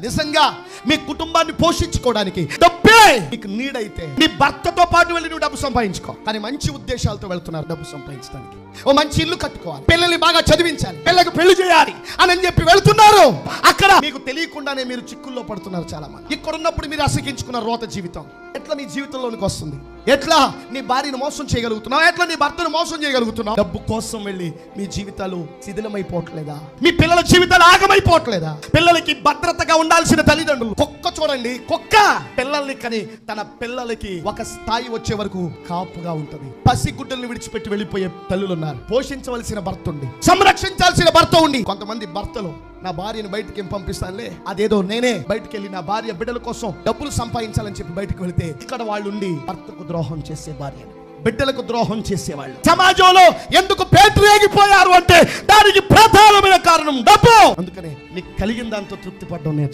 నిజంగా మీ కుటుంబాన్ని పోషించుకోవడానికి డబ్బే మీకు నీడైతే నీ భర్తతో పాటు వెళ్ళి నువ్వు డబ్బు సంపాదించుకో. కానీ మంచి ఉద్దేశాలతో వెళ్తున్నారు డబ్బు సంపాదించడానికి. ఓ మంచి ఇల్లు కట్టుకోవాలి, పిల్లల్ని బాగా చదివించాలి, పిల్లలకు పెళ్లి చేయాలి అని చెప్పి వెళ్తున్నారు. అక్కడ మీకు తెలియకుండానే మీరు చిక్కుల్లో పడుతున్నారు చాలా మంది. ఇక్కడ ఉన్నప్పుడు మీరు అసహించుకున్న రోత జీవితం ఎట్లా మీ జీవితంలోనికి వస్తుంది? ఎట్లా నీ భార్యను మోసం చేయగలుగుతున్నావు? ఎట్లా నీ భర్తను మోసం చేయగలుగుతున్నావు? డబ్బు కోసం వెళ్ళి మీ జీవితాలు శిథిలమైపోవట్లేదా? మీ పిల్లల జీవితాలు ఆగమైపోవట్లేదా? పిల్లలకి భద్రతగా ఉండాల్సిన తల్లిదండ్రులు కుక్క చూడండి, కుక్క పిల్లల్ని కని తన పిల్లలకి ఒక స్థాయి వచ్చే వరకు కాపుగా ఉంటది. పసిగుడ్డల్ని విడిచిపెట్టి వెళ్ళిపోయే తల్లులు ఉన్నారు. పోషించవలసిన భర్త ఉండి, సంరక్షించాల్సిన భర్త ఉండి, కొంతమంది భర్తలు నా భార్యను బయటికి ఏం పంపిస్తానులే, అదేదో నేనే బయటికి వెళ్ళి నా భార్య బిడ్డల కోసం డబ్బులు సంపాదించాలని చెప్పి బయటకు వెళితే ఇక్కడ వాళ్ళు ఉండి భర్తకు ద్రోహం చేసే భార్యను, బిడ్డలకు ద్రోహం చేసేవాళ్ళు సమాజంలో ఎందుకు పేటరేగిపోయారు అంటే దానికి ప్రధానమైన కారణం డబ్బు. అందుకనే నీకు కలిగిన దాంతో తృప్తి పడడం నేర్చుకో.